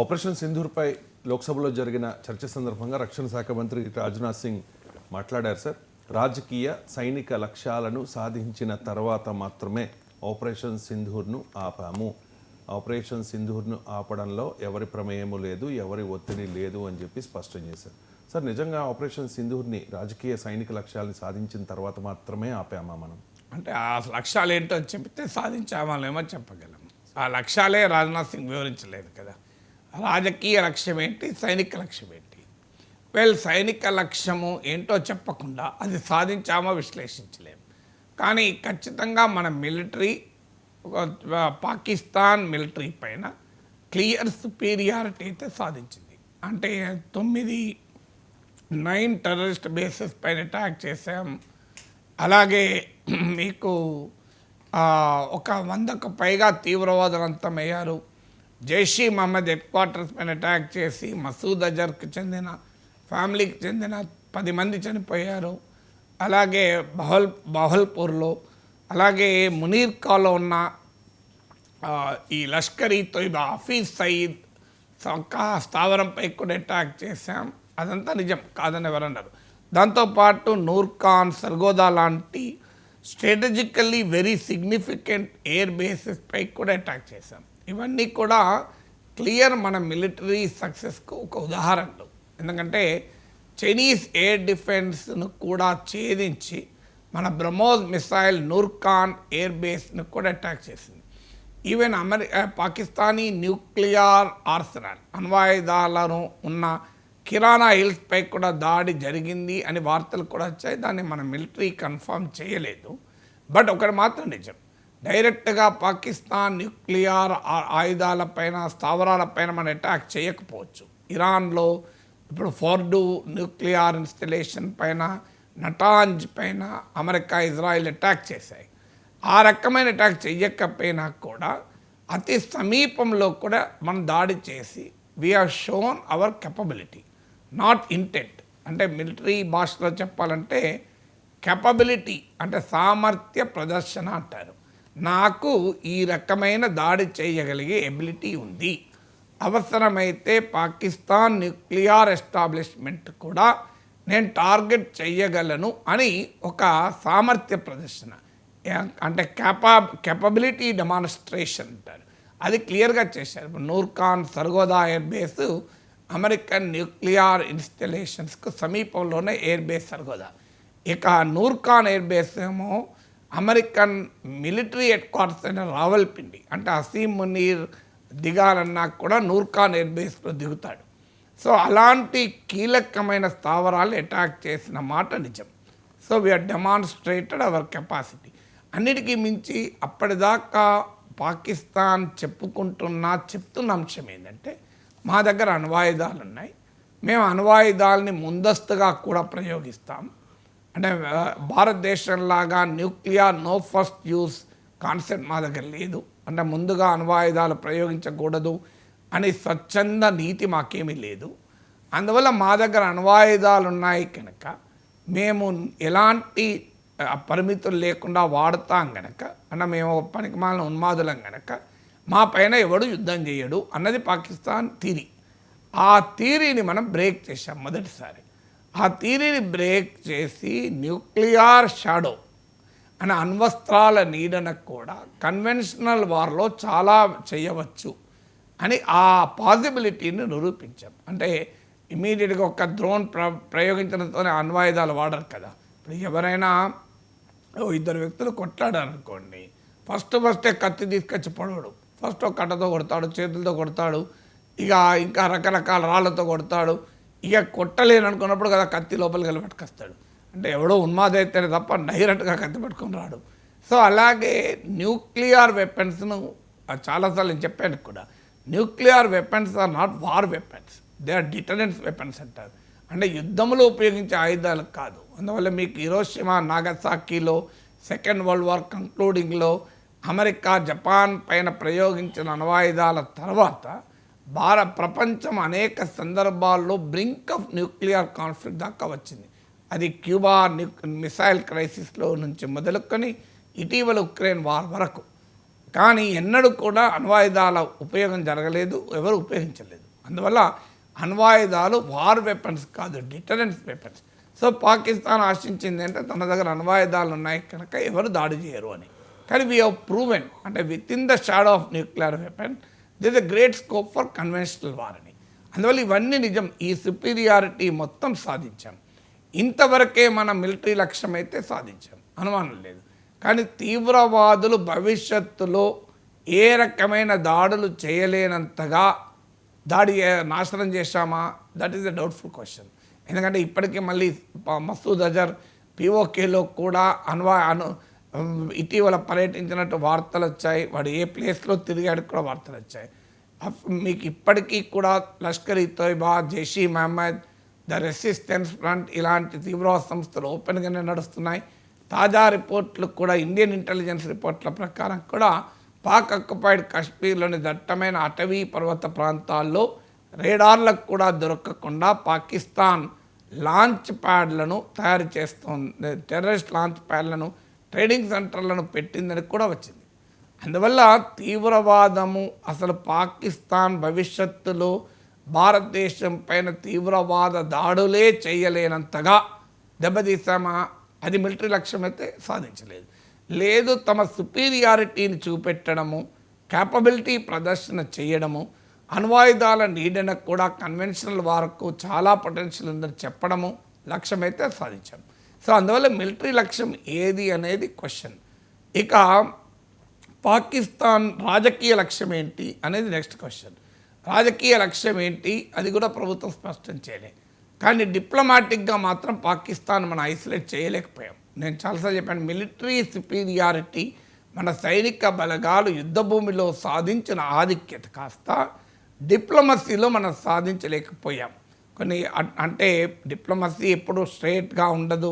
Operation సింధూర్పై లోక్సభలో జరిగిన చర్చ సందర్భంగా రక్షణ శాఖ మంత్రి రాజ్నాథ్ సింగ్ మాట్లాడారు సార్. రాజకీయ సైనిక లక్ష్యాలను సాధించిన తర్వాత మాత్రమే ఆపరేషన్ సింధూర్ను ఆపాము. ఆపరేషన్ సింధూర్ను ఆపడంలో ఎవరి ప్రమేయము లేదు, ఎవరి ఒత్తిడి లేదు అని చెప్పి స్పష్టం చేశారు. సార్, నిజంగా ఆపరేషన్ సింధూర్ని రాజకీయ సైనిక లక్ష్యాలను సాధించిన తర్వాత మాత్రమే ఆపామా మనం? అంటే ఆ లక్ష్యాలు ఏంటో చెప్తే సాధించామేమో చెప్పగలం. ఆ లక్ష్యాలే రాజ్నాథ్ సింగ్ వివరించలేదు కదా. రాజకీయ లక్ష్యం ఏంటి, సైనిక లక్ష్యం ఏంటి? సైనిక లక్ష్యము ఏంటో చెప్పకుండా అది సాధించామో విశ్లేషించలేము. కానీ ఖచ్చితంగా మన మిలిటరీ పాకిస్తాన్ మిలిటరీ పైన క్లియర్ సుపీరియారిటీ అయితే సాధించింది. అంటే 9 టెర్రరిస్ట్ బేసెస్ పైన అటాక్ చేసాం. అలాగే మీకు ఒక 100కు పైగా తీవ్రవాదులు అంతమయ్యారు. జైషీ మహమ్మద్ హెడ్ క్వార్టర్స్ పైన అటాక్ చేసి మసూద్ అజర్కి చెందిన ఫ్యామిలీకి చెందిన 10 మంది చనిపోయారు. అలాగే బహల్పూర్లో, అలాగే మునీర్కాలో ఉన్న ఈ లష్కర్ ఈ తోయిబా హఫీజ్ సయీద్ స్థావరంపై కూడా అటాక్ చేశాం. అదంతా నిజం కాదని ఎవరన్నారు. దాంతోపాటు నూర్ ఖాన్, సర్గోదా లాంటి strategically very significant air bases పై కూడా అటాక్ చేశాం. ఇవన్నీ కూడా క్లియర్ మన మిలిటరీ సక్సెస్కు ఒక ఉదాహరణలు. ఎందుకంటే చైనీస్ ఎయిర్ డిఫెన్స్ను కూడా ఛేదించి మన బ్రహ్మోస్ మిసైల్ నూర్ ఖాన్ ఎయిర్ బేస్ను కూడా అటాక్ చేసింది. ఈవెన్ పాకిస్తానీ న్యూక్లియర్ ఆర్సెనల్ అణ్వాయుధాలను ఉన్న కిరాణా హిల్స్పై కూడా దాడి జరిగింది అని వార్తలు కూడా వచ్చాయి. దాన్ని మన మిలిటరీ కన్ఫర్మ్ చేయలేదు. బట్ ఒకటి మాత్రం నిజం, డైరెక్ట్గా పాకిస్తాన్ న్యూక్లియర్ ఆయుధాలపైన, స్థావరాలపైన మనం అటాక్ చేయకపోవచ్చు. ఇరాన్లో ఇప్పుడు ఫోర్డు న్యూక్లియర్ ఇన్స్టలేషన్ పైన, నటాంజ్ పైన అమెరికా, ఇజ్రాయిల్ అటాక్ చేశాయి. ఆ రకమైన అటాక్ చేయకపోయినా కూడా అతి సమీపంలో కూడా మనం దాడి చేసి we have shown our capability, not intent. అంటే మిలిటరీ భాషలో చెప్పాలంటే కెపబిలిటీ అంటే సామర్థ్య ప్రదర్శన అంటారు. నాకు ఈ రకమైన దాడి చేయగలిగే ఎబిలిటీ ఉంది, అవసరమైతే పాకిస్తాన్ న్యూక్లియర్ ఎస్టాబ్లిష్మెంట్ కూడా నేను టార్గెట్ చేయగలను అని ఒక సామర్థ్య ప్రదర్శన, అంటే కెపబిలిటీ డెమాన్స్ట్రేషన్ అంటారు. అది క్లియర్గా చేశారు. Nur Khan Sargodha air base American nuclear ఇన్స్టలేషన్స్కు సమీపంలోనే ఎయిర్ బేస్ సర్గోదా. ఇక నూర్ ఖాన్ ఎయిర్ బేస్ ఏమో అమెరికన్ మిలిటరీ హెడ్ క్వార్టర్స్ అయిన రావల్పిండి, అంటే అసీం మునీర్ దిగాలన్నా కూడా నూర్ ఖాన్ ఎయిర్ బేస్లో దిగుతాడు. సో అలాంటి కీలకమైన స్థావరాలు అటాక్ చేసిన మాట నిజం. So we're demonstrated our capacity. అన్నిటికీ మించి అప్పటిదాకా పాకిస్తాన్ చెప్తున్న అంశం ఏంటంటే మా దగ్గర అణ్వాయుధాలు ఉన్నాయి, మేము అణ్వాయుధాలని ముందస్తుగా కూడా ప్రయోగిస్తాం. అంటే భారతదేశంలాగా nuclear no first use concept మా దగ్గర లేదు. అంటే ముందుగా అణ్వాయుధాలు ప్రయోగించకూడదు అని స్వచ్ఛంద నీతి మాకేమీ లేదు. అందువల్ల మా దగ్గర అణ్వాయుధాలు ఉన్నాయి కనుక మేము ఎలాంటి పరిమితులు లేకుండా వాడతాం గనక, అంటే మేము పనికిమాలిన ఉన్మాదులం గనక మా పైన ఎవడు యుద్ధం చేయడు అన్నది పాకిస్తాన్ థీరీ. ఆ థీరీని మనం బ్రేక్ చేసాం మొదటిసారి. ఆ థీరీని బ్రేక్ చేసి న్యూక్లియర్ షాడో అనే అణ్వస్త్రాల నీడన కూడా కన్వెన్షనల్ వార్లో చాలా చేయవచ్చు అని ఆ పాసిబిలిటీని నిరూపించాం. అంటే ఇమీడియట్గా ఒక డ్రోన్ ప్రయోగించడంతోనే అణ్వాయుధాలు వాడరు కదా. ఇప్పుడు ఎవరైనా 2 వ్యక్తులు కొట్లాడారనుకోండి, ఫస్టే కత్తి తీసుకొచ్చి పొడవడు. ఫస్ట్ ఒక కట్టతో కొడతాడు, చేతులతో కొడతాడు, ఇంకా రకరకాల రాళ్ళతో కొడతాడు. ఇక కొట్టలేను అనుకున్నప్పుడు కదా కత్తి లోపలికి వెళ్ళి పట్టుకొస్తాడు. అంటే ఎవడో ఉన్మాదైతేనే తప్ప డైరెక్ట్గా కత్తి పట్టుకొని రాడు. సో అలాగే న్యూక్లియర్ వెపన్స్ను చాలాసార్లు నేను చెప్పాను కూడా, nuclear weapons are not war weapons, they are deterrence weapons అంటారు. అంటే యుద్ధంలో ఉపయోగించే ఆయుధాలు కాదు. అందువల్ల మీకు హిరోషిమా, నాగసాకిలో సెకండ్ వరల్డ్ వార్ కంక్లూడింగ్లో అమెరికా, జపాన్ పైన ప్రయోగించిన అణ్వాయుధాల తర్వాత ప్రపంచం అనేక సందర్భాల్లో బ్రింక్ ఆఫ్ న్యూక్లియర్ కాన్ఫ్లిక్ట్ దాకా వచ్చింది. అది క్యూబా మిసైల్ క్రైసిస్లో నుంచి మొదలుకొని ఇటీవల ఉక్రెయిన్ వార్ వరకు కానీ ఎన్నడూ కూడా అణ్వాయుధాల ఉపయోగం జరగలేదు, ఎవరు ఉపయోగించలేదు. అందువల్ల అణ్వాయుధాలు వార్ వెపన్స్ కాదు, డిటరెన్స్ వెపన్స్. సో పాకిస్తాన్ ఆశించింది అంటే తన దగ్గర అణ్వాయుధాలు ఉన్నాయి కనుక ఎవరు దాడి చేయరు అని. కానీ వీ హ్యావ్ ప్రూవెన్ అంటే with in the shadow of nuclear weapon this a great scope for conventional war అని. అందువల్ల ఇవన్నీ నిజం. ఈ సుపీరియారిటీ మొత్తం సాధించాం. ఇంతవరకే మన మిలిటరీ లక్ష్యం అయితే సాధించాం, అనుమానం లేదు. కానీ తీవ్రవాదులు భవిష్యత్తులో ఏ రకమైన దాడులు చేయలేనంతగా నాశనం చేశామా, that is a doubtful question. ఎందుకంటే ఇప్పటికే మళ్ళీ మసూద్ అజర్ పిఓకేలో కూడా ఇటీవల పర్యటించినట్టు వార్తలు వచ్చాయి. వాడు ఏ ప్లేస్లో తిరిగాడు కూడా వార్తలు వచ్చాయి. మీకు ఇప్పటికీ కూడా Lashkar e Taiba, Jaish Mohammed, the resistance front ఇలాంటి తీవ్రవాద సంస్థలు ఓపెన్గానే నడుస్తున్నాయి. తాజా రిపోర్ట్లు కూడా ఇండియన్ ఇంటెలిజెన్స్ రిపోర్ట్ల ప్రకారం కూడా పాక్ ఆక్యుపైడ్ కాశ్మీర్లోని దట్టమైన అటవీ పర్వత ప్రాంతాల్లో రేడార్లకు కూడా దొరకకుండా పాకిస్తాన్ లాంచ్ ప్యాడ్లను తయారు చేస్తుంది, టెర్రరిస్ట్ లాంచ్ ప్యాడ్లను, ట్రేడింగ్ సెంటర్లను పెట్టిందని కూడా వచ్చింది. అందువల్ల తీవ్రవాదము అసలు పాకిస్తాన్ భవిష్యత్తులో భారతదేశం పైన తీవ్రవాద దాడులే చేయలేనంతగా దెబ్బతీసామా, అది మిలిటరీ లక్ష్యం అయితే సాధించలేదు. లేదు, తమ సుపీరియారిటీని చూపెట్టడము, క్యాపబిలిటీ ప్రదర్శన చేయడము, అణ్వాయుధాల నీడనకు కూడా కన్వెన్షనల్ వార్కు చాలా పొటెన్షియల్ ఉందని చెప్పడము లక్ష్యమైతే సాధించాం. సో అందువల్ల మిలిటరీ లక్ష్యం ఏది అనేది క్వశ్చన్. ఇక పాకిస్తాన్ రాజకీయ లక్ష్యం ఏంటి అనేది నెక్స్ట్ క్వశ్చన్. రాజకీయ లక్ష్యం ఏంటి అది కూడా ప్రభుత్వం స్పష్టం చేయలేదు. కానీ డిప్లొమాటిక్గా మాత్రం పాకిస్తాన్ మనం ఐసోలేట్ చేయలేకపోయాం. నేను చాలాసార్లు చెప్పాను, మిలిటరీ సుపీరియారిటీ మన సైనిక బలగాలు యుద్ధభూమిలో సాధించిన ఆధిక్యత కాస్త డిప్లొమసీలో మనం సాధించలేకపోయాం. కొన్ని అంటే డిప్లొమసీ ఎప్పుడూ స్ట్రైట్గా ఉండదు,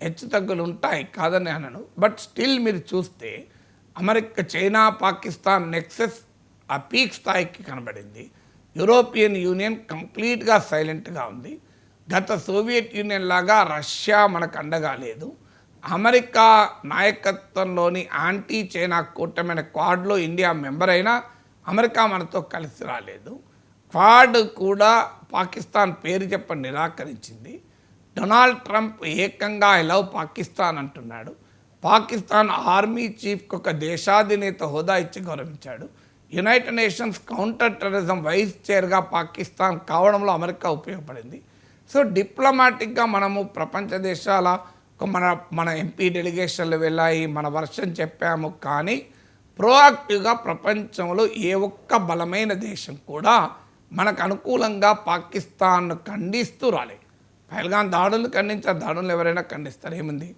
హెచ్చుతగ్గులు ఉంటాయి, కాదని అనను. బట్ స్టిల్ మీరు చూస్తే అమెరికా, చైనా, పాకిస్తాన్ నెక్సెస్ ఆ పీక్ స్థాయికి కనబడింది. యూరోపియన్ యూనియన్ కంప్లీట్గా సైలెంట్గా ఉంది. గత సోవియట్ యూనియన్ లాగా రష్యా మనకు అండగా లేదు. అమెరికా నాయకత్వంలోని యాంటీ చైనా కూటమైన క్వాడ్లో ఇండియా మెంబర్ అయినా అమెరికా మనతో కలిసి రాలేదు. క్వాడ్ కూడా పాకిస్తాన్ పేరు చెప్పని నిరాకరించింది. డొనాల్డ్ ట్రంప్ ఏకంగా ఐ లవ్ పాకిస్తాన్ అంటున్నాడు. పాకిస్తాన్ ఆర్మీ చీఫ్కి ఒక దేశాధినేత హోదా ఇచ్చి గౌరవించాడు. United Nations counter terrorism vice చైర్గా పాకిస్తాన్ కావడంలో అమెరికా ఉపయోగపడింది. సో డిప్లొమాటిక్గా మనము ప్రపంచ దేశాల మన ఎంపీ డెలిగేషన్లు వెళ్ళాయి, మన వర్షన్ చెప్పాము. కానీ ప్రోయాక్టివ్గా ప్రపంచంలో ఏ ఒక్క బలమైన దేశం కూడా మనకు అనుకూలంగా పాకిస్తాన్ను ఖండిస్తూ రాలేదు. పహల్గాన్ దాడులు ఖండించారు, దాడులు ఎవరైనా ఖండిస్తారు, ఏముంది.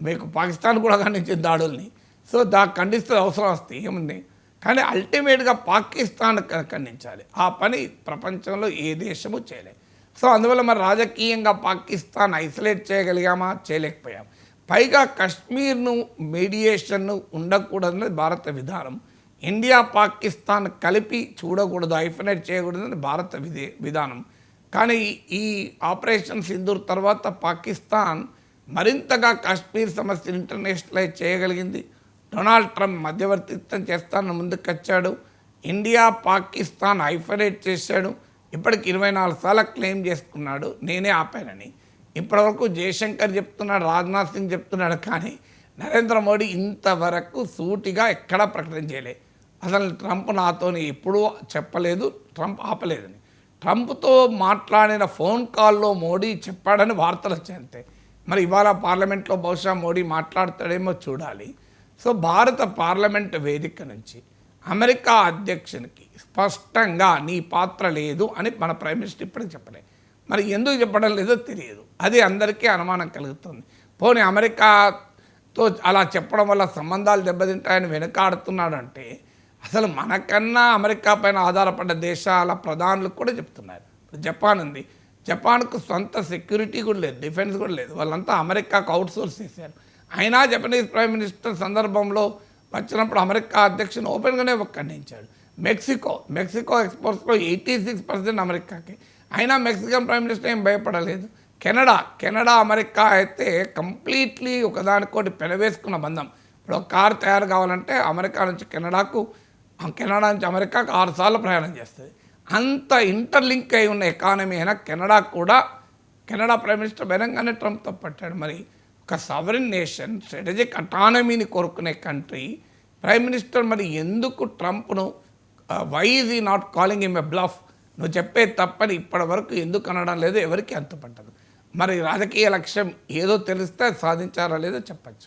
మీకు పాకిస్తాన్ కూడా ఖండించింది దాడుల్ని. సో ఖండిస్తే అవసరం వస్తే ఏముంది. కానీ అల్టిమేట్గా పాకిస్తాన్ ఖండించాలి. ఆ పని ప్రపంచంలో ఏ దేశము చేయలేదు. సో అందువల్ల మరి రాజకీయంగా పాకిస్తాన్ ఐసోలేట్ చేయగలిగామా, చేయలేకపోయాం. పైగా కశ్మీర్ను మీడియేషన్ను ఉండకూడదన్నది భారత విధానం. ఇండియా పాకిస్తాన్ కలిపి చూడకూడదు, ఐఫోనేట్ చేయకూడదని భారత విధానం. కానీ ఈ ఆపరేషన్ సింధూర్ తర్వాత పాకిస్తాన్ మరింతగా కాశ్మీర్ సమస్యను ఇంటర్నేషనలైజ్ చేయగలిగింది. డొనాల్డ్ ట్రంప్ మధ్యవర్తిత్వం చేస్తానని ముందుకొచ్చాడు. ఇండియా పాకిస్తాన్ ఐఫోనేట్ చేశాడు. ఇప్పటికి 24 సార్లు క్లెయిమ్ చేసుకున్నాడు నేనే ఆపానని. ఇప్పటివరకు జయశంకర్ చెప్తున్నాడు, రాజ్నాథ్ సింగ్ చెప్తున్నాడు. కానీ నరేంద్ర మోడీ ఇంతవరకు సూటిగా ఎక్కడా ప్రకటన చేయలేదు. అసలు ట్రంప్ నాతోని ఎప్పుడూ చెప్పలేదు, ట్రంప్ ఆపలేదని. ట్రంప్తో మాట్లాడిన ఫోన్ కాల్లో మోడీ చెప్పాడని వార్తలు వచ్చాయి అంతే. మరి ఇవాళ పార్లమెంట్లో బహుశా మోడీ మాట్లాడతాడేమో చూడాలి. సో భారత పార్లమెంట్ వేదిక నుంచి అమెరికా అధ్యక్షునికి స్పష్టంగా నీ పాత్ర లేదు అని మన ప్రైమ్ మినిస్టర్ ఇప్పటికి చెప్పలేదు. మరి ఎందుకు చెప్పడం లేదో తెలియదు. అది అందరికీ అనుమానం కలుగుతుంది. పోనీ అమెరికాతో అలా చెప్పడం వల్ల సంబంధాలు దెబ్బతింటాయని వెనకాడుతున్నాడు అంటే అసలు మనకన్నా అమెరికా పైన ఆధారపడ్డ దేశాల ప్రధానులు కూడా చెప్తున్నారు. జపాన్ ఉంది, జపాన్కు సొంత సెక్యూరిటీ కూడా లేదు, డిఫెన్స్ కూడా లేదు. వాళ్ళంతా అమెరికాకు అవుట్సోర్స్ చేశారు. అయినా జపనీస్ ప్రైమ్ మినిస్టర్ సందర్భంలో వచ్చినప్పుడు అమెరికా అధ్యక్షుని ఓపెన్గానే ఖండించాడు. మెక్సికో ఎక్స్పోర్ట్స్లో 86% అమెరికాకి. అయినా మెక్సికన్ ప్రైమ్ మినిస్టర్ ఏం భయపడలేదు. కెనడా అమెరికా అయితే కంప్లీట్లీ ఒకదానికోటి పెనవేసుకున్న బంధం. ఇప్పుడు ఒక కారు తయారు కావాలంటే అమెరికా నుంచి కెనడాకు, కెనడా నుంచి అమెరికాకు 6 సార్లు ప్రయాణం చేస్తుంది. అంత ఇంటర్లింక్ అయి ఉన్న ఎకానమీ అయినా కెనడా కూడా, కెనడా ప్రైమ్ మినిస్టర్ బహిరంగానే ట్రంప్తో పట్టాడు. మరి ఒక సవరిన్ నేషన్, స్ట్రాటజిక్ అటానమీని కోరుకునే కంట్రీ ప్రైమ్ మినిస్టర్ మరి ఎందుకు ట్రంప్ను వై ఈజ్ ఈ not calling him a bluff, నువ్వు చెప్పే తప్పని ఇప్పటి వరకు ఎందుకు అనడం లేదు, ఎవరికి అంతుపట్టదు. మరి రాజకీయ లక్ష్యం ఏదో తెలిస్తే సాధించారా లేదో చెప్పచ్చు.